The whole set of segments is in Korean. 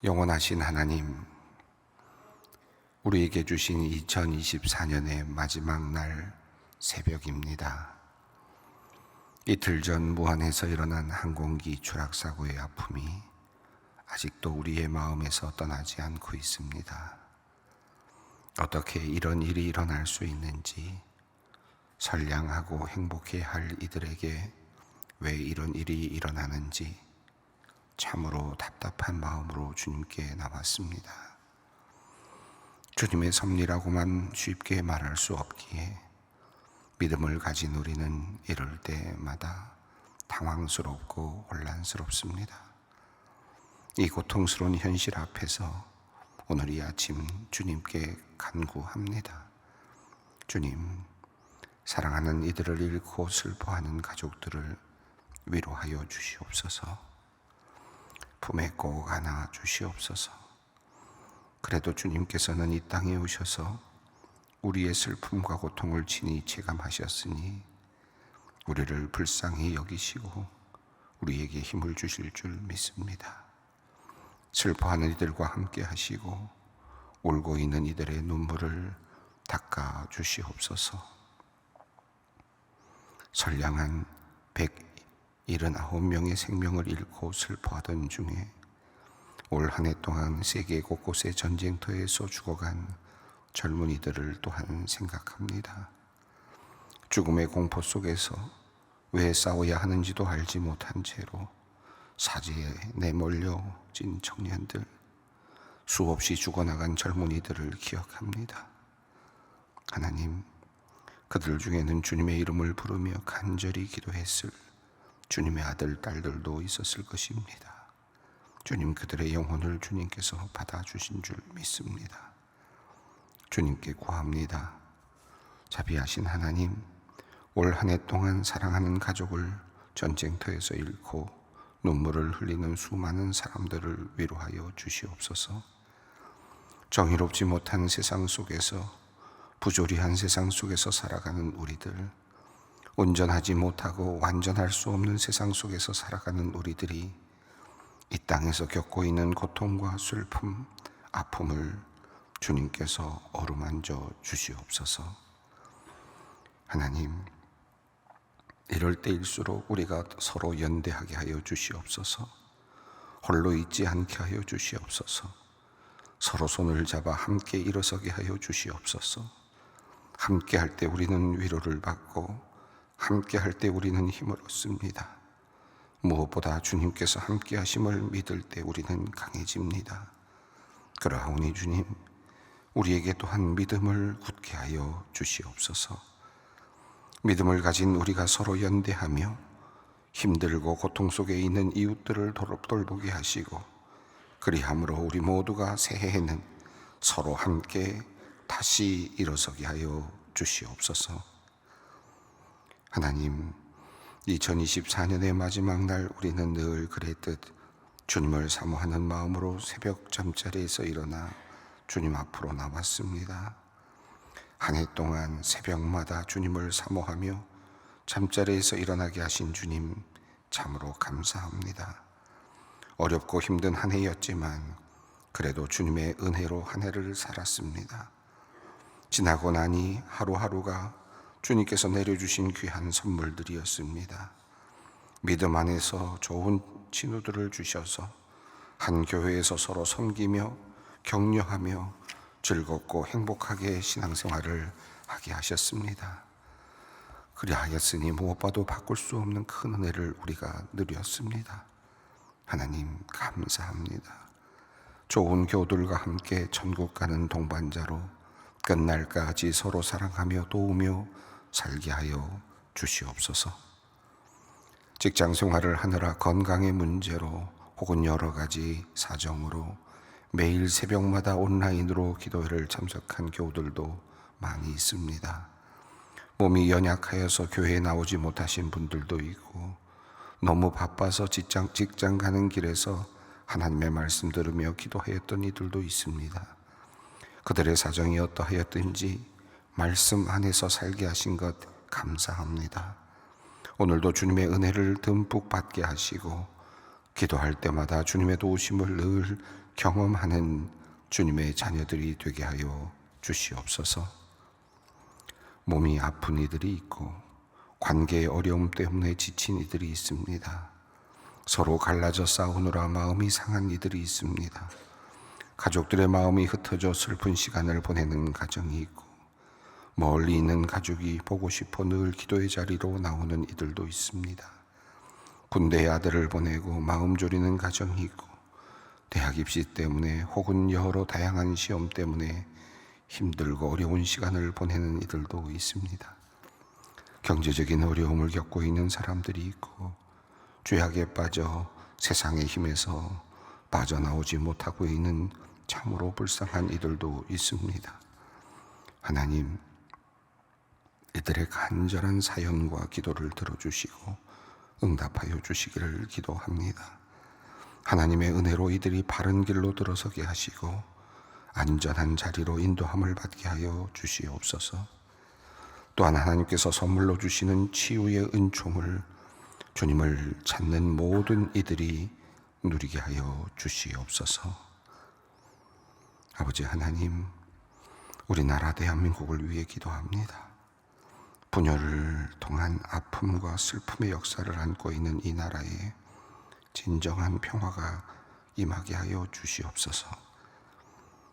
영원하신 하나님, 우리에게 주신 2024년의 마지막 날 새벽입니다. 이틀 전 무안에서 일어난 항공기 추락사고의 아픔이 아직도 우리의 마음에서 떠나지 않고 있습니다. 어떻게 이런 일이 일어날 수 있는지, 선량하고 행복해야 할 이들에게 왜 이런 일이 일어나는지 참으로 답답한 마음으로 주님께 나왔습니다. 주님의 섭리라고만 쉽게 말할 수 없기에 믿음을 가진 우리는 이럴 때마다 당황스럽고 혼란스럽습니다. 이 고통스러운 현실 앞에서 오늘 이 아침 주님께 간구합니다. 주님, 사랑하는 이들을 잃고 슬퍼하는 가족들을 위로하여 주시옵소서. 품에 꼭 안아 주시옵소서. 그래도 주님께서는 이 땅에 오셔서 우리의 슬픔과 고통을 친히 체감하셨으니 우리를 불쌍히 여기시고 우리에게 힘을 주실 줄 믿습니다. 슬퍼하는 이들과 함께 하시고 울고 있는 이들의 눈물을 닦아 주시옵소서. 선량한 179명의 생명을 잃고 슬퍼하던 중에 올 한 해 동안 세계 곳곳의 전쟁터에서 죽어간 젊은이들을 또한 생각합니다. 죽음의 공포 속에서 왜 싸워야 하는지도 알지 못한 채로 사지에 내몰려진 청년들, 수없이 죽어나간 젊은이들을 기억합니다. 하나님, 그들 중에는 주님의 이름을 부르며 간절히 기도했을 주님의 아들, 딸들도 있었을 것입니다. 주님, 그들의 영혼을 주님께서 받아주신 줄 믿습니다. 주님께 구합니다. 자비하신 하나님, 올 한 해 동안 사랑하는 가족을 전쟁터에서 잃고 눈물을 흘리는 수많은 사람들을 위로하여 주시옵소서. 정의롭지 못한 세상 속에서, 부조리한 세상 속에서 살아가는 우리들, 온전하지 못하고 완전할 수 없는 세상 속에서 살아가는 우리들이 이 땅에서 겪고 있는 고통과 슬픔, 아픔을 주님께서 어루만져 주시옵소서. 하나님, 이럴 때일수록 우리가 서로 연대하게 하여 주시옵소서. 홀로 있지 않게 하여 주시옵소서. 서로 손을 잡아 함께 일어서게 하여 주시옵소서. 함께 할 때 우리는 위로를 받고 함께 할 때 우리는 힘을 얻습니다. 무엇보다 주님께서 함께 하심을 믿을 때 우리는 강해집니다. 그러하오니 주님, 우리에게 또한 믿음을 굳게 하여 주시옵소서. 믿음을 가진 우리가 서로 연대하며 힘들고 고통 속에 있는 이웃들을 돌보게 하시고 그리함으로 우리 모두가 새해에는 서로 함께 다시 일어서게 하여 주시옵소서. 하나님, 2024년의 마지막 날 우리는 늘 그랬듯 주님을 사모하는 마음으로 새벽 잠자리에서 일어나 주님 앞으로 나왔습니다. 한 해 동안 새벽마다 주님을 사모하며 잠자리에서 일어나게 하신 주님, 참으로 감사합니다. 어렵고 힘든 한 해였지만 그래도 주님의 은혜로 한 해를 살았습니다. 지나고 나니 하루하루가 주님께서 내려주신 귀한 선물들이었습니다. 믿음 안에서 좋은 친구들을 주셔서 한 교회에서 서로 섬기며 격려하며 즐겁고 행복하게 신앙생활을 하게 하셨습니다. 그리하였으니 무엇봐도 바꿀 수 없는 큰 은혜를 우리가 누렸습니다. 하나님, 감사합니다. 좋은 교우들과 함께 천국 가는 동반자로 끝날까지 서로 사랑하며 도우며 살게 하여 주시옵소서. 직장 생활을 하느라 건강의 문제로 혹은 여러 가지 사정으로 매일 새벽마다 온라인으로 기도회를 참석한 교우들도 많이 있습니다. 몸이 연약하여서 교회에 나오지 못하신 분들도 있고 너무 바빠서 직장 가는 길에서 하나님의 말씀 들으며 기도하였던 이들도 있습니다. 그들의 사정이 어떠하였든지 말씀 안에서 살게 하신 것 감사합니다. 오늘도 주님의 은혜를 듬뿍 받게 하시고 기도할 때마다 주님의 도우심을 늘 경험하는 주님의 자녀들이 되게 하여 주시옵소서. 몸이 아픈 이들이 있고 관계의 어려움 때문에 지친 이들이 있습니다. 서로 갈라져 싸우느라 마음이 상한 이들이 있습니다. 가족들의 마음이 흩어져 슬픈 시간을 보내는 가정이 있고, 멀리 있는 가족이 보고 싶어 늘 기도의 자리로 나오는 이들도 있습니다. 군대에 아들을 보내고 마음 졸이는 가정이 있고, 대학 입시 때문에 혹은 여러 다양한 시험 때문에 힘들고 어려운 시간을 보내는 이들도 있습니다. 경제적인 어려움을 겪고 있는 사람들이 있고, 죄악에 빠져 세상의 힘에서 빠져나오지 못하고 있는 참으로 불쌍한 이들도 있습니다. 하나님, 이들의 간절한 사연과 기도를 들어주시고 응답하여 주시기를 기도합니다. 하나님의 은혜로 이들이 바른 길로 들어서게 하시고 안전한 자리로 인도함을 받게 하여 주시옵소서. 또한 하나님께서 선물로 주시는 치유의 은총을 주님을 찾는 모든 이들이 누리게 하여 주시옵소서. 아버지 하나님, 우리나라 대한민국을 위해 기도합니다. 분열을 통한 아픔과 슬픔의 역사를 안고 있는 이 나라에 진정한 평화가 임하게 하여 주시옵소서.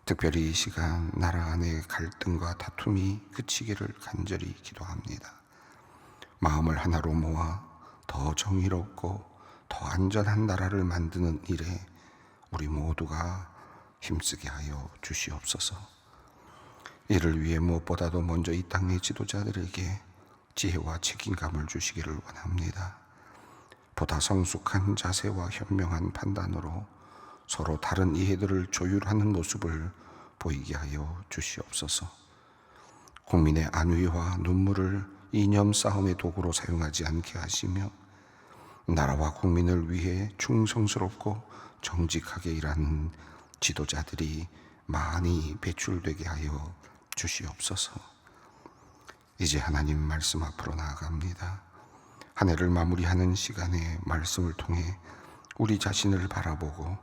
특별히 이 시간 나라 안의 갈등과 다툼이 그치기를 간절히 기도합니다. 마음을 하나로 모아 더 정의롭고 더 안전한 나라를 만드는 일에 우리 모두가 힘쓰게 하여 주시옵소서. 이를 위해 무엇보다도 먼저 이 땅의 지도자들에게 지혜와 책임감을 주시기를 원합니다. 보다 성숙한 자세와 현명한 판단으로 서로 다른 이해들을 조율하는 모습을 보이게 하여 주시옵소서. 국민의 안위와 눈물을 이념 싸움의 도구로 사용하지 않게 하시며 나라와 국민을 위해 충성스럽고 정직하게 일하는 지도자들이 많이 배출되게 하여 주시옵소서. 이제 하나님 말씀 앞으로 나아갑니다. 한 해를 마무리하는 시간에 말씀을 통해 우리 자신을 바라보고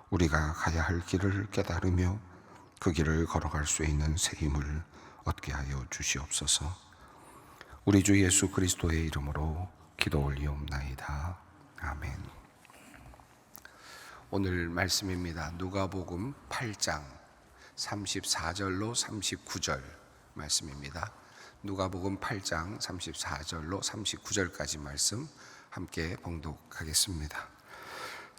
우리가 가야 할 길을 깨달으며 그 길을 걸어갈 수 있는 새 힘을 얻게 하여 주시옵소서. 우리 주 예수 그리스도의 이름으로 기도 올리옵나이다. 아멘. 오늘 말씀입니다. 누가복음 8장 34절로 39절 말씀입니다. 누가복음 8장 34절로 39절까지 말씀 함께 봉독하겠습니다.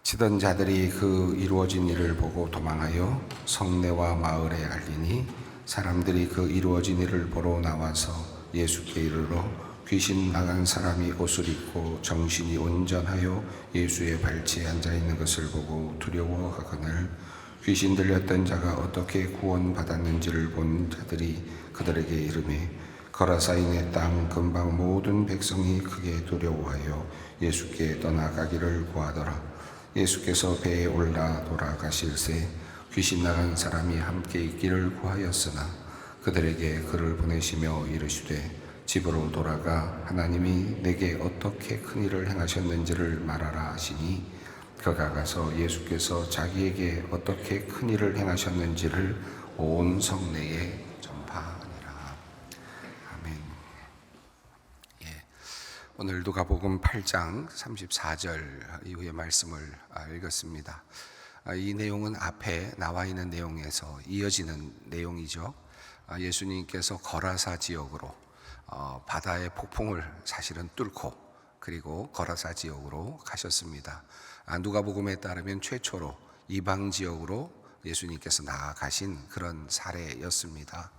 치던 자들이 그 이루어진 일을 보고 도망하여 성내와 마을에 알리니 사람들이 그 이루어진 일을 보러 나와서 예수께 이르러 귀신 나간 사람이 옷을 입고 정신이 온전하여 예수의 발치에 앉아있는 것을 보고 두려워하거늘 귀신 들렸던 자가 어떻게 구원받았는지를 본 자들이 그들에게 이르매 거라사인의 땅 근방 모든 백성이 크게 두려워하여 예수께 떠나가기를 구하더라. 예수께서 배에 올라 돌아가실새 귀신 나간 사람이 함께 있기를 구하였으나 그들에게 그를 보내시며 이르시되 집으로 돌아가 하나님이 내게 어떻게 큰 일을 행하셨는지를 말하라 하시니 그가 가서 예수께서 자기에게 어떻게 큰 일을 행하셨는지를 온 성내에 전파하니라. 아멘. 오늘 누가복음 8장 34절 이후의 말씀을 읽었습니다. 이 내용은 앞에 나와 있는 내용에서 이어지는 내용이죠. 예수님께서 거라사 지역으로 바다의 폭풍을 사실은 뚫고 그리고 거라사 지역으로 가셨습니다. 누가복음에 따르면 최초로 이방 지역으로 예수님께서 나아가신 그런 사례였습니다.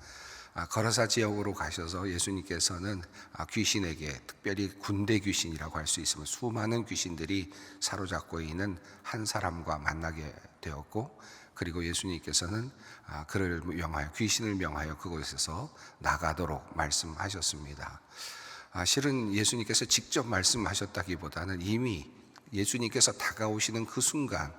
거라사 지역으로 가셔서 예수님께서는 귀신에게, 특별히 군대 귀신이라고 할 수 있으면 수많은 귀신들이 사로잡고 있는 한 사람과 만나게 되었고, 그리고 예수님께서는 그를 명하여, 귀신을 명하여 그곳에서 나가도록 말씀하셨습니다. 실은 예수님께서 직접 말씀하셨다기보다는 이미 예수님께서 다가오시는 그 순간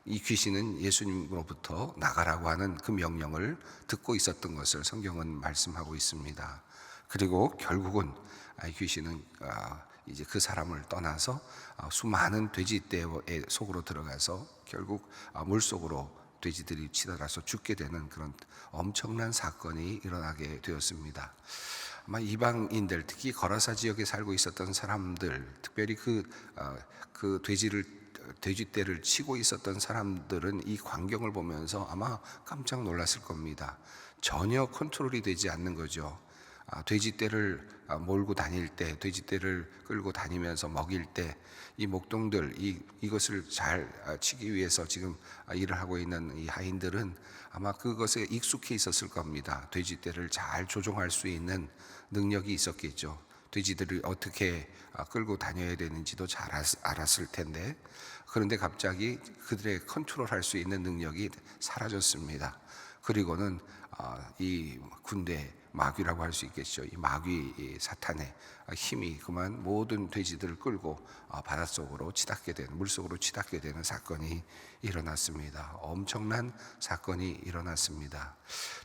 이 귀신은 예수님으로부터 나가라고 하는 그 명령을 듣고 있었던 것을 성경은 말씀하고 있습니다. 그리고 결국은 귀신은 이제 그 사람을 떠나서 수많은 돼지떼의 속으로 들어가서 결국 물속으로 돼지들이 치달아서 죽게 되는 그런 엄청난 사건이 일어나게 되었습니다. 아마 이방인들, 특히 거라사 지역에 살고 있었던 사람들, 특별히 그 돼지떼를 치고 있었던 사람들은 이 광경을 보면서 아마 깜짝 놀랐을 겁니다. 전혀 컨트롤이 되지 않는 거죠. 돼지떼를 몰고 다닐 때, 돼지떼를 끌고 다니면서 먹일 때 이 목동들, 이것을 잘 치기 위해서 지금 일을 하고 있는 이 하인들은 아마 그것에 익숙해 있었을 겁니다. 돼지떼를 잘 조종할 수 있는 능력이 있었겠죠. 돼지들을 어떻게 끌고 다녀야 되는지도 잘 알았을 텐데, 그런데 갑자기 그들의 컨트롤할 수 있는 능력이 사라졌습니다. 그리고는 이 군대 마귀라고 할 수 있겠죠. 이 마귀 사탄의 힘이 그만 모든 돼지들을 끌고 바닷속으로 치닫게 되는, 물속으로 치닫게 되는 사건이 일어났습니다. 엄청난 사건이 일어났습니다.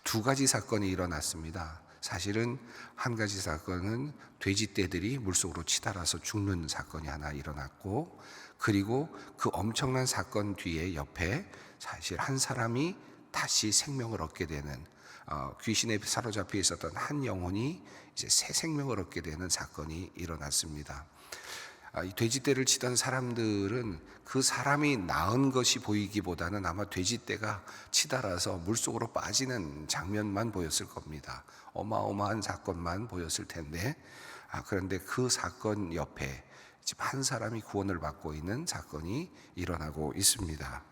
두 가지 사건이 일어났습니다. 사실은 한 가지 사건은 돼지떼들이 물속으로 치달아서 죽는 사건이 하나 일어났고, 그리고 그 엄청난 사건 뒤에 옆에 사실 한 사람이 다시 생명을 얻게 되는, 귀신에 사로잡혀 있었던 한 영혼이 이제 새 생명을 얻게 되는 사건이 일어났습니다. 이 돼지떼를 치던 사람들은 그 사람이 나은 것이 보이기보다는 아마 돼지떼가 치달아서 물속으로 빠지는 장면만 보였을 겁니다. 어마어마한 사건만 보였을 텐데, 그런데 그 사건 옆에 지금 한 사람이 구원을 받고 있는 사건이 일어나고 있습니다.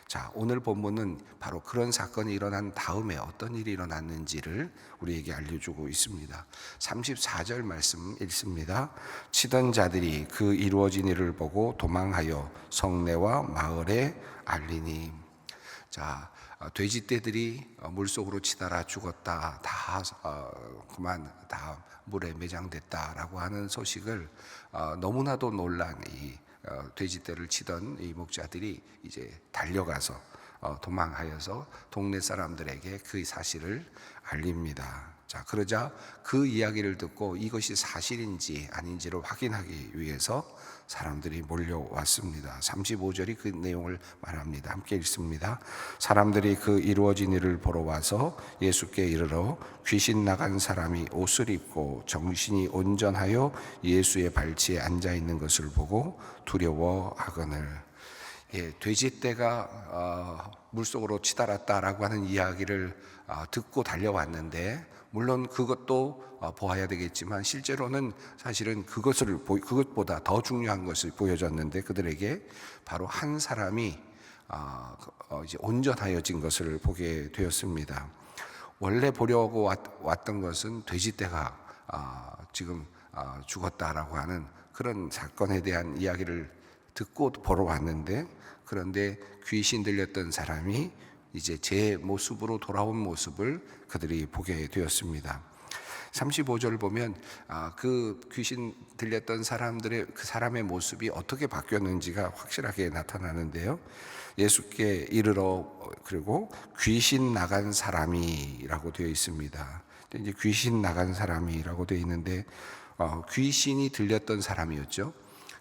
자, 오늘 본문은 바로 그런 사건이 일어난 다음에 어떤 일이 일어났는지를 우리에게 알려주고 있습니다. 34절 말씀 읽습니다. 치던 자들이 그 이루어진 일을 보고 도망하여 성내와 마을에 알리니. 자, 돼지떼들이 물속으로 치달아 죽었다, 그만 다 물에 매장됐다라고 하는 소식을 너무나도 놀란 이 돼지떼를 치던 이 목자들이 이제 달려가서 도망하여서 동네 사람들에게 그 사실을 알립니다. 자, 그러자 그 이야기를 듣고 이것이 사실인지 아닌지를 확인하기 위해서 사람들이 몰려왔습니다. 35절이 그 내용을 말합니다. 함께 읽습니다. 사람들이 그 이루어진 일을 보러 와서 예수께 이르러 귀신 나간 사람이 옷을 입고 정신이 온전하여 예수의 발치에 앉아 있는 것을 보고 두려워하거늘. 돼지떼가 물속으로 치달았다라고 하는 이야기를 듣고 달려왔는데, 물론 그것도 보아야 되겠지만 실제로는 사실은 그것보다 더 중요한 것을 보여줬는데, 그들에게 바로 한 사람이 이제 온전하여진 것을 보게 되었습니다. 원래 보려고 왔던 것은 돼지떼가 지금 죽었다라고 하는 그런 사건에 대한 이야기를 듣고 보러 왔는데, 그런데 귀신 들렸던 사람이 이제 제 모습으로 돌아온 모습을 그들이 보게 되었습니다. 35절을 보면 그 귀신 들렸던 그 사람의 모습이 어떻게 바뀌었는지가 확실하게 나타나는데요. 예수께 이르러, 그리고 귀신 나간 사람이라고 되어 있습니다. 이제 귀신 나간 사람이라고 되어 있는데, 귀신이 들렸던 사람이었죠.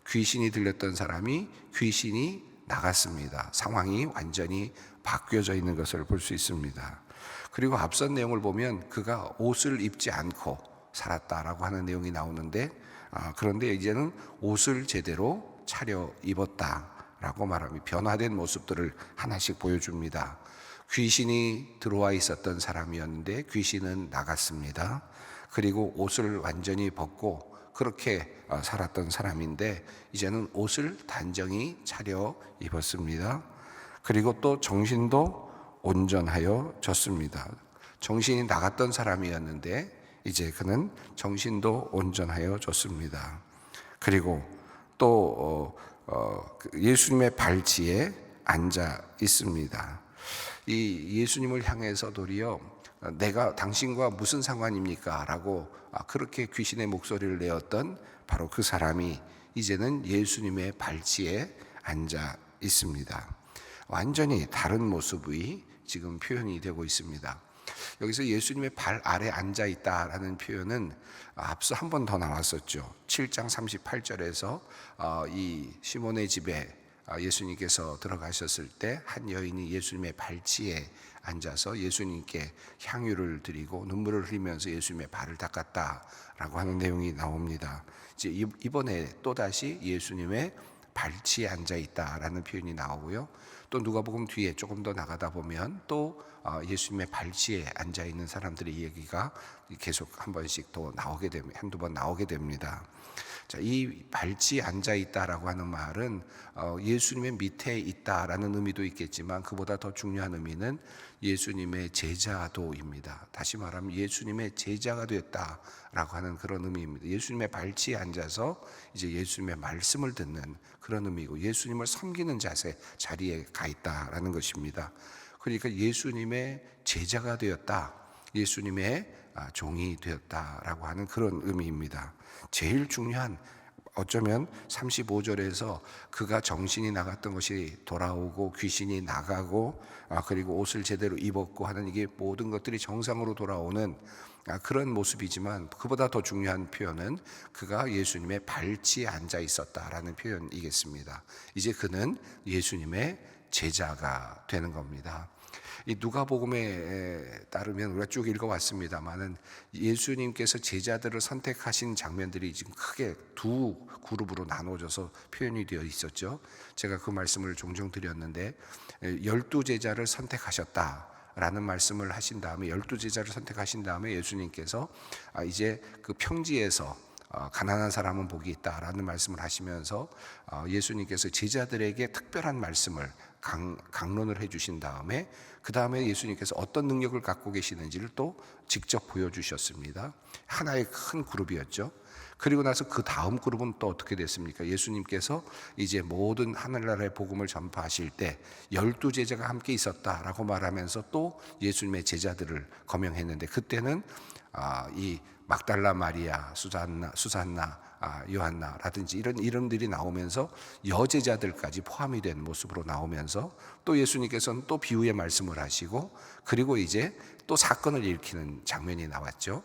귀신이 들렸던 사람이 귀신이 나갔습니다. 상황이 완전히 바뀌어져 있는 것을 볼 수 있습니다. 그리고 앞선 내용을 보면 그가 옷을 입지 않고 살았다라고 하는 내용이 나오는데, 그런데 이제는 옷을 제대로 차려 입었다라고 말합니다. 변화된 모습들을 하나씩 보여줍니다. 귀신이 들어와 있었던 사람이었는데 귀신은 나갔습니다. 그리고 옷을 완전히 벗고 그렇게 살았던 사람인데 이제는 옷을 단정히 차려 입었습니다. 그리고 또 정신도 온전하여졌습니다. 정신이 나갔던 사람이었는데 이제 그는 정신도 온전하여졌습니다. 그리고 또 예수님의 발치에 앉아 있습니다. 이 예수님을 향해서 도리어 내가 당신과 무슨 상관입니까? 라고 그렇게 귀신의 목소리를 내었던 바로 그 사람이 이제는 예수님의 발치에 앉아 있습니다. 완전히 다른 모습이 지금 표현이 되고 있습니다. 여기서 예수님의 발 아래 앉아 있다라는 표현은 앞서 한 번 더 나왔었죠. 7장 38절에서 이 시몬의 집에 예수님께서 들어가셨을 때 한 여인이 예수님의 발치에 앉아서 예수님께 향유를 드리고 눈물을 흘리면서 예수님의 발을 닦았다라고 하는 내용이 나옵니다. 이제 이번에 또다시 예수님의 발치에 앉아 있다라는 표현이 나오고요. 또 누가복음 뒤에 조금 더 나가다 보면 또 예수님의 발치에 앉아 있는 사람들의 얘기가 계속 한 번씩 또 나오게 됩니다. 한두 번 나오게 됩니다. 자, 이 발치에 앉아 있다라고 하는 말은 예수님의 밑에 있다라는 의미도 있겠지만 그보다 더 중요한 의미는 예수님의 제자도입니다. 다시 말하면 예수님의 제자가 되었다라고 하는 그런 의미입니다. 예수님의 발치에 앉아서 이제 예수님의 말씀을 듣는 그런 의미고 예수님을 섬기는 자리에 가 있다라는 것입니다. 그러니까 예수님의 제자가 되었다, 예수님의 종이 되었다라고 하는 그런 의미입니다. 제일 중요한, 어쩌면 35절에서 그가 정신이 나갔던 것이 돌아오고 귀신이 나가고 그리고 옷을 제대로 입었고 하는 이게 모든 것들이 정상으로 돌아오는 그런 모습이지만 그보다 더 중요한 표현은 그가 예수님의 발치에 앉아 있었다라는 표현이겠습니다. 이제 그는 예수님의 제자가 되는 겁니다. 이 누가복음에 따르면 우리가 쭉 읽어왔습니다만은 예수님께서 제자들을 선택하신 장면들이 지금 크게 두 그룹으로 나눠져서 표현이 되어 있었죠. 제가 그 말씀을 종종 드렸는데 12제자를 선택하셨다라는 말씀을 하신 다음에 12제자를 선택하신 다음에 예수님께서 이제 그 평지에서 가난한 사람은 복이 있다라는 말씀을 하시면서 예수님께서 제자들에게 특별한 말씀을 강론을 해주신 다음에 그 다음에 예수님께서 어떤 능력을 갖고 계시는지를 또 직접 보여주셨습니다. 하나의 큰 그룹이었죠. 그리고 나서 그 다음 그룹은 또 어떻게 됐습니까? 예수님께서 이제 모든 하늘나라의 복음을 전파하실 때 12제자가 함께 있었다라고 말하면서 또 예수님의 제자들을 거명했는데 그때는 이 막달라 마리아, 수산나, 요한나라든지 이런 이름들이 나오면서 여제자들까지 포함이 된 모습으로 나오면서 또 예수님께서는 또 비유의 말씀을 하시고 그리고 이제 또 사건을 일으키는 장면이 나왔죠.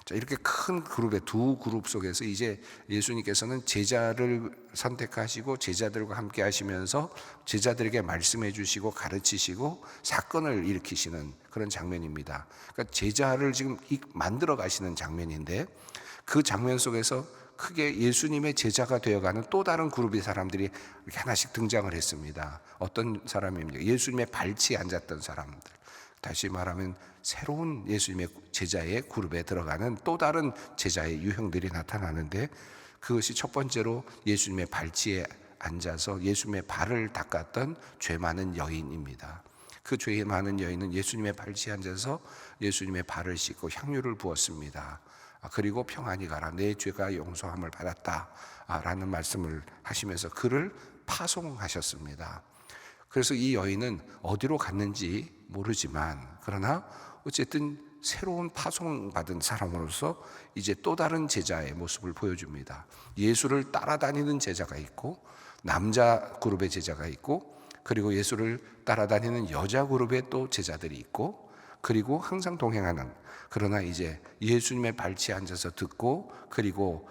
자, 이렇게 큰 그룹의 두 그룹 속에서 이제 예수님께서는 제자를 선택하시고 제자들과 함께 하시면서 제자들에게 말씀해 주시고 가르치시고 사건을 일으키시는 그런 장면입니다. 그러니까 제자를 지금 만들어 가시는 장면인데 그 장면 속에서 크게 예수님의 제자가 되어가는 또 다른 그룹의 사람들이 이렇게 하나씩 등장을 했습니다. 어떤 사람입니까? 예수님의 발치에 앉았던 사람들. 다시 말하면 새로운 예수님의 제자의 그룹에 들어가는 또 다른 제자의 유형들이 나타나는데 그것이 첫 번째로 예수님의 발치에 앉아서 예수님의 발을 닦았던 죄 많은 여인입니다. 그 죄 많은 여인은 예수님의 발치에 앉아서 예수님의 발을 씻고 향유를 부었습니다. 그리고 평안히 가라, 내 죄가 용서함을 받았다 라는 말씀을 하시면서 그를 파송하셨습니다. 그래서 이 여인은 어디로 갔는지 모르지만 그러나 어쨌든 새로운 파송받은 사람으로서 이제 또 다른 제자의 모습을 보여줍니다. 예수를 따라다니는 제자가 있고 남자 그룹의 제자가 있고 그리고 예수를 따라다니는 여자 그룹의 또 제자들이 있고 그리고 항상 동행하는, 그러나 이제 예수님의 발치에 앉아서 듣고 그리고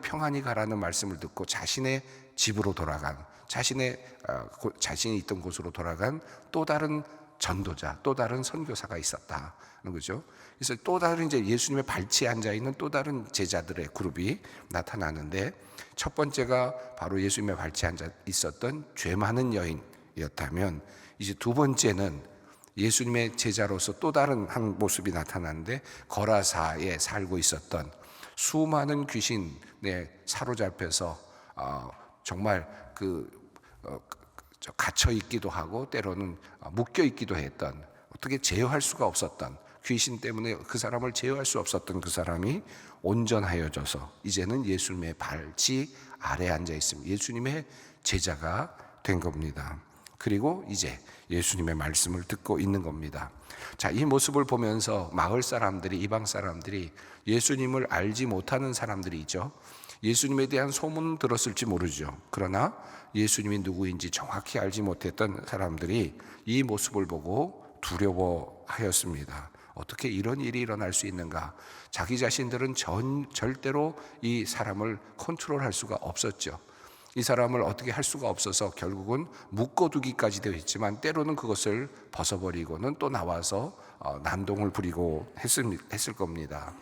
평안히 가라는 말씀을 듣고 자신의 집으로 돌아간, 자신이 있던 곳으로 돌아간 또 다른 전도자, 또 다른 선교사가 있었다는 거죠. 그래서 또 다른 이제 예수님의 발치에 앉아 있는 또 다른 제자들의 그룹이 나타나는데 첫 번째가 바로 예수님의 발치에 앉아 있었던 죄 많은 여인이었다면 이제 두 번째는 예수님의 제자로서 또 다른 한 모습이 나타나는데 거라사에 살고 있었던 수많은 귀신에 사로잡혀서 정말 갇혀 있기도 하고 때로는 묶여 있기도 했던, 어떻게 제어할 수가 없었던, 귀신 때문에 그 사람을 제어할 수 없었던 그 사람이 온전하여져서 이제는 예수님의 발치 아래에 앉아 있습니다. 예수님의 제자가 된 겁니다. 그리고 이제 예수님의 말씀을 듣고 있는 겁니다. 자, 이 모습을 보면서 마을 사람들이, 이방 사람들이, 예수님을 알지 못하는 사람들이 있죠. 예수님에 대한 소문은 들었을지 모르죠. 그러나 예수님이 누구인지 정확히 알지 못했던 사람들이 이 모습을 보고 두려워하였습니다. 어떻게 이런 일이 일어날 수 있는가? 자기 자신들은 절대로 이 사람을 컨트롤할 수가 없었죠. 이 사람을 어떻게 할 수가 없어서 결국은 묶어두기까지 되어 있지만 때로는 그것을 벗어버리고는 또 나와서 난동을 부리고 했을 겁니다.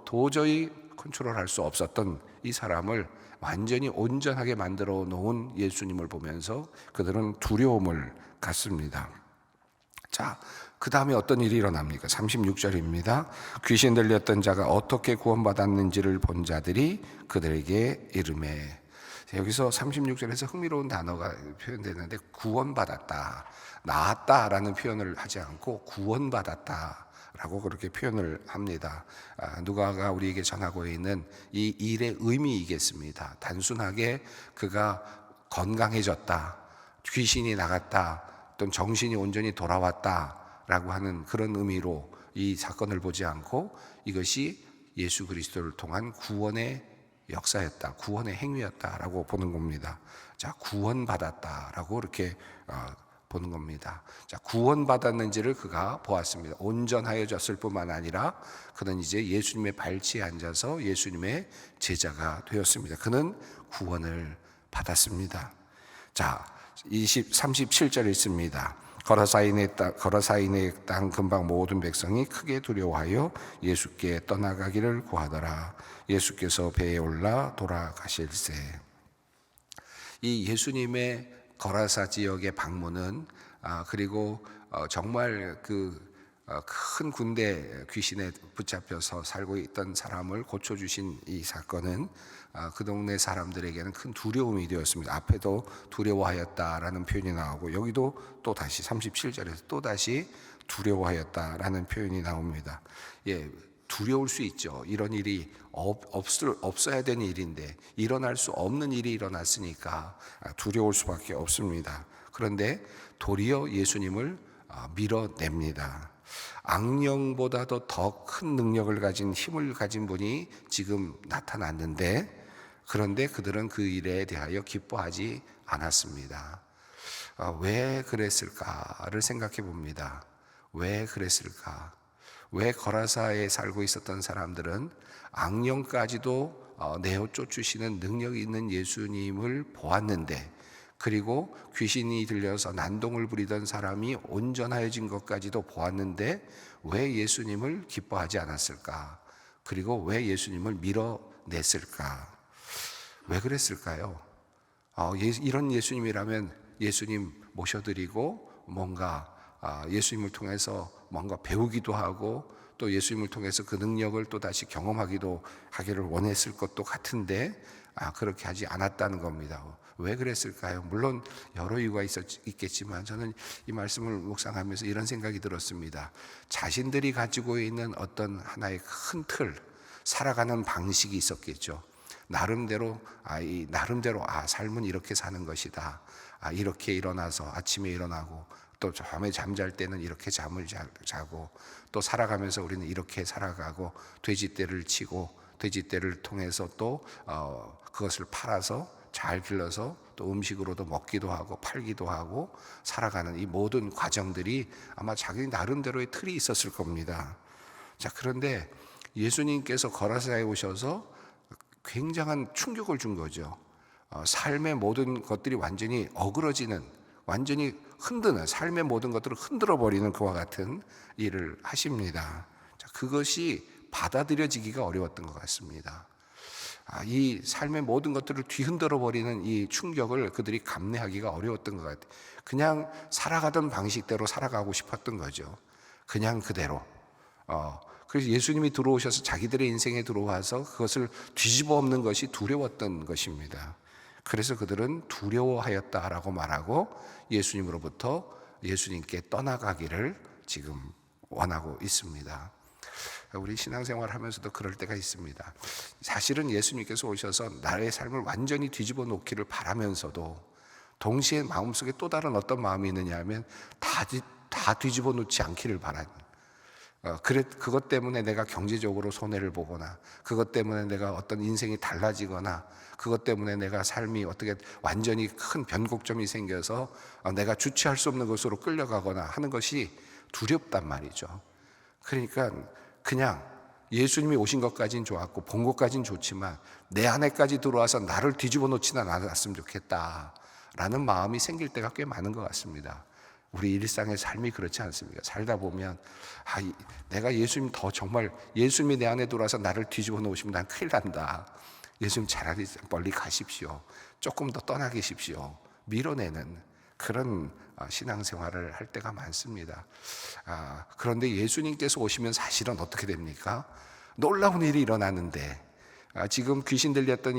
도저히 컨트롤할 수 없었던 이 사람을 완전히 온전하게 만들어 놓은 예수님을 보면서 그들은 두려움을 갖습니다. 자, 그 다음에 어떤 일이 일어납니까? 36절입니다. 귀신 들렸던 자가 어떻게 구원받았는지를 본 자들이 그들에게 이르매. 여기서 36절에서 흥미로운 단어가 표현되는데 구원받았다, 나았다라는 표현을 하지 않고 구원받았다라고 그렇게 표현을 합니다. 누가가 우리에게 전하고 있는 이 일의 의미이겠습니다. 단순하게 그가 건강해졌다, 귀신이 나갔다, 또는 정신이 온전히 돌아왔다라고 하는 그런 의미로 이 사건을 보지 않고 이것이 예수 그리스도를 통한 구원의 역사였다, 구원의 행위였다라고 보는 겁니다. 자, 구원받았다라고 이렇게 보는 겁니다. 자, 구원받았는지를 그가 보았습니다. 온전하여졌을 뿐만 아니라 그는 이제 예수님의 발치에 앉아서 예수님의 제자가 되었습니다. 그는 구원을 받았습니다. 자, 37절 있습니다. 거라사인의 땅 근방 모든 백성이 크게 두려워하여 예수께 떠나가기를 구하더라. 예수께서 배에 올라 돌아가실세. 이 예수님의 거라사 지역의 방문은 그리고 정말 큰 군대 귀신에 붙잡혀서 살고 있던 사람을 고쳐주신 이 사건은 그 동네 사람들에게는 큰 두려움이 되었습니다. 앞에도 두려워하였다라는 표현이 나오고 여기도 또 다시 37절에서 또 다시 두려워하였다라는 표현이 나옵니다. 예, 두려울 수 있죠. 이런 일이 없어야 되는 일인데 일어날 수 없는 일이 일어났으니까 두려울 수밖에 없습니다. 그런데 도리어 예수님을 밀어냅니다. 악령보다도 더 큰 능력을 가진 힘을 가진 분이 지금 나타났는데 그런데 그들은 그 일에 대하여 기뻐하지 않았습니다. 왜 그랬을까를 생각해 봅니다. 왜 그랬을까? 왜 거라사에 살고 있었던 사람들은 악령까지도 내어 쫓으시는 능력이 있는 예수님을 보았는데 그리고 귀신이 들려서 난동을 부리던 사람이 온전하여진 것까지도 보았는데 왜 예수님을 기뻐하지 않았을까? 그리고 왜 예수님을 밀어냈을까? 왜 그랬을까요? 이런 예수님이라면 예수님 모셔드리고 뭔가 예수님을 통해서 뭔가 배우기도 하고 또 예수님을 통해서 그 능력을 또 다시 경험하기도 하기를 원했을 것도 같은데 그렇게 하지 않았다는 겁니다. 왜 그랬을까요? 물론 여러 이유가 있겠지만 저는 이 말씀을 묵상하면서 이런 생각이 들었습니다. 자신들이 가지고 있는 어떤 하나의 큰 틀, 살아가는 방식이 있었겠죠. 나름대로 삶은 이렇게 사는 것이다. 이렇게 일어나서 아침에 일어나고 또 밤에 잠잘 때는 이렇게 잠을 자고 또 살아가면서 우리는 이렇게 살아가고 돼지떼를 치고 돼지떼를 통해서 또 그것을 팔아서 잘 길러서 또 음식으로도 먹기도 하고 팔기도 하고 살아가는 이 모든 과정들이 아마 자기 나름대로의 틀이 있었을 겁니다. 자, 그런데 예수님께서 거라사에 오셔서 굉장한 충격을 준 거죠. 삶의 모든 것들이 완전히 어그러지는, 완전히 흔드는, 삶의 모든 것들을 흔들어 버리는 그와 같은 일을 하십니다. 자, 그것이 받아들여지기가 어려웠던 것 같습니다. 이 삶의 모든 것들을 뒤흔들어 버리는 이 충격을 그들이 감내하기가 어려웠던 것 같아요. 그냥 살아가던 방식대로 살아가고 싶었던 거죠. 그냥 그대로. 그래서 예수님이 들어오셔서 자기들의 인생에 들어와서 그것을 뒤집어 엎는 것이 두려웠던 것입니다. 그래서 그들은 두려워하였다라고 말하고 예수님으로부터 예수님께 떠나가기를 지금 원하고 있습니다. 우리 신앙생활 하면서도 그럴 때가 있습니다. 사실은 예수님께서 오셔서 나의 삶을 완전히 뒤집어 놓기를 바라면서도 동시에 마음속에 또 다른 어떤 마음이 있느냐 하면 다 뒤집어 놓지 않기를 바라는, 그것 때문에 내가 경제적으로 손해를 보거나 그것 때문에 내가 어떤 인생이 달라지거나 그것 때문에 내가 삶이 어떻게 완전히 큰 변곡점이 생겨서 내가 주체할 수 없는 것으로 끌려가거나 하는 것이 두렵단 말이죠. 그러니까 그냥 예수님이 오신 것까지는 좋았고 본 것까지는 좋지만 내 안에까지 들어와서 나를 뒤집어 놓지는 않았으면 좋겠다라는 마음이 생길 때가 꽤 많은 것 같습니다. 우리 일상의 삶이 그렇지 않습니까? 살다 보면 내가 예수님 정말 예수님이 내 안에 들어와서 나를 뒤집어 놓으시면 난 큰일 난다. 예수님 차라리 멀리 가십시오. 조금 더 떠나 계십시오. 밀어내는 그런 신앙생활을 할 때가 많습니다. 그런데 예수님께서 오시면 사실은 어떻게 됩니까? 놀라운 일이 일어나는데 지금 귀신 들렸던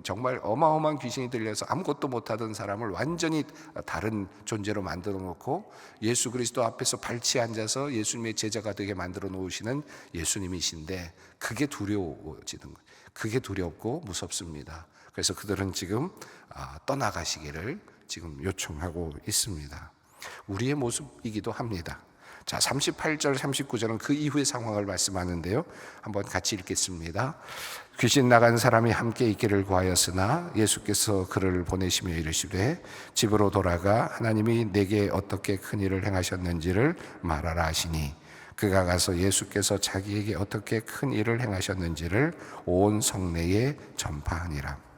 정말 어마어마한 귀신이 들려서 아무것도 못하던 사람을 완전히 다른 존재로 만들어 놓고 예수 그리스도 앞에서 발치에 앉아서 예수님의 제자가 되게 만들어 놓으시는 예수님이신데 그게 두려워지는 거예요. 그게 두렵고 무섭습니다. 그래서 그들은 지금 떠나가시기를 지금 요청하고 있습니다. 우리의 모습이기도 합니다. 자, 38절 39절은 그 이후의 상황을 말씀하는데요, 한번 같이 읽겠습니다. 귀신 나간 사람이 함께 있기를 구하였으나 예수께서 그를 보내시며 이르시되 집으로 돌아가 하나님이 내게 어떻게 큰 일을 행하셨는지를 말하라 하시니 그가 가서 예수께서 자기에게 어떻게 큰 일을 행하셨는지를 온 성내에 전파하니라.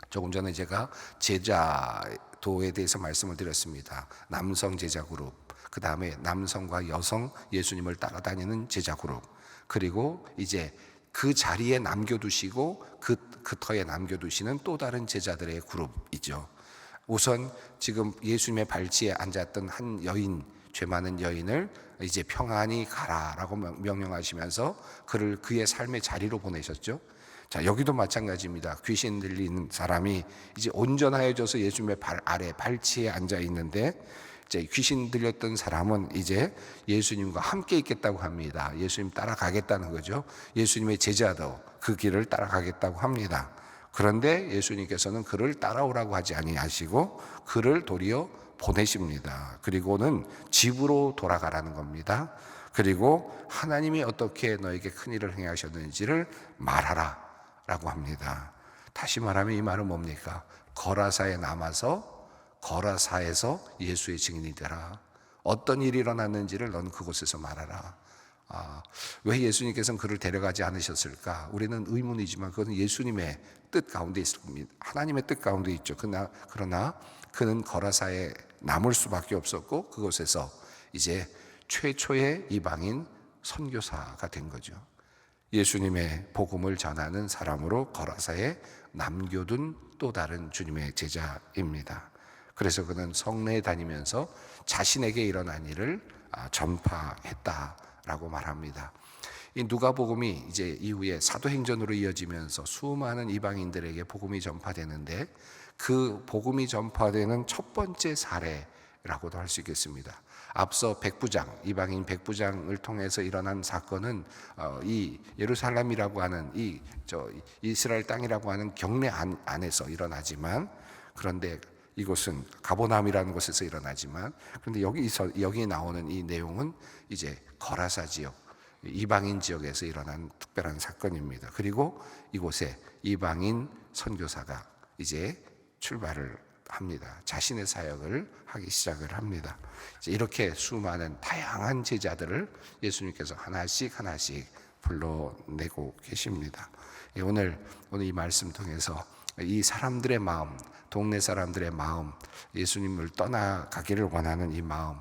조금 전에 제가 제자도에 대해서 말씀을 드렸습니다. 남성 제자 그룹, 그 다음에 남성과 여성 예수님을 따라다니는 제자 그룹, 그리고 이제 그 자리에 남겨두시고 그 터에 남겨두시는 또 다른 제자들의 그룹이죠. 우선 지금 예수님의 발치에 앉았던 한 여인, 죄 많은 여인을 이제 평안히 가라라고 명령하시면서 그를 그의 삶의 자리로 보내셨죠. 자, 여기도 마찬가지입니다. 귀신 들리는 사람이 이제 온전하여져서 예수님의 발 아래 발치에 앉아 있는데 이제 귀신 들렸던 사람은 이제 예수님과 함께 있겠다고 합니다. 예수님 따라가겠다는 거죠. 예수님의 제자도 그 길을 따라가겠다고 합니다. 그런데 예수님께서는 그를 따라오라고 하지 아니하시고 그를 도리어 보내십니다. 그리고는 집으로 돌아가라는 겁니다. 그리고 하나님이 어떻게 너에게 큰 일을 행하셨는지를 말하라 라고 합니다. 다시 말하면 이 말은 뭡니까? 거라사에 남아서 거라사에서 예수의 증인이 되라. 어떤 일이 일어났는지를 넌 그곳에서 말하라. 왜 예수님께서는 그를 데려가지 않으셨을까? 우리는 의문이지만 그것은 예수님의 뜻 가운데 있습니다. 하나님의 뜻 가운데 있죠. 그러나 그는 거라사에 남을 수밖에 없었고 그곳에서 이제 최초의 이방인 선교사가 된 거죠. 예수님의 복음을 전하는 사람으로 거라사에 남겨둔 또 다른 주님의 제자입니다. 그래서 그는 성내에 다니면서 자신에게 일어난 일을 전파했다라고 말합니다. 이 누가복음이 이제 이후에 사도행전으로 이어지면서 수많은 이방인들에게 복음이 전파되는데 그 복음이 전파되는 첫 번째 사례라고도 할 수 있겠습니다. 앞서 백부장, 이방인 백부장을 통해서 일어난 사건은 이 예루살렘이라고 하는 이스라엘 땅이라고 하는 경내 안에서 일어나지만, 그런데 이곳은 가버나움이라는 곳에서 일어나지만, 그런데 여기 나오는 이 내용은 이제 거라사 지역, 이방인 지역에서 일어난 특별한 사건입니다. 그리고 이곳에 이방인 선교사가 이제 출발을 합니다. 자신의 사역을 하기 시작을 합니다. 이렇게 수많은 다양한 제자들을 예수님께서 하나씩 불러내고 계십니다. 오늘 이 말씀 통해서 이 사람들의 마음, 동네 사람들의 마음, 예수님을 떠나가기를 원하는 이 마음,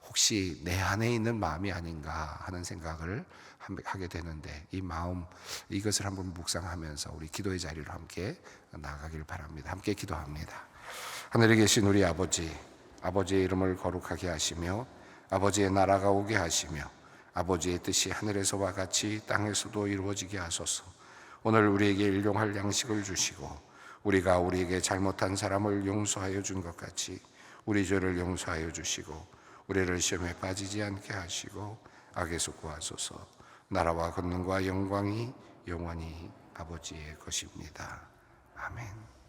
혹시 내 안에 있는 마음이 아닌가 하는 생각을 하게 되는데, 이 마음, 이것을 한번 묵상하면서 우리 기도의 자리로 함께 나가길 바랍니다. 함께 기도합니다. 하늘에 계신 우리 아버지, 아버지의 이름을 거룩하게 하시며 아버지의 나라가 오게 하시며 아버지의 뜻이 하늘에서와 같이 땅에서도 이루어지게 하소서. 오늘 우리에게 일용할 양식을 주시고 우리가 우리에게 잘못한 사람을 용서하여 준 것 같이 우리 죄를 용서하여 주시고 우리를 시험에 빠지지 않게 하시고 악에서 구하소서. 나라와 권능과 영광이 영원히 아버지의 것입니다. 아멘.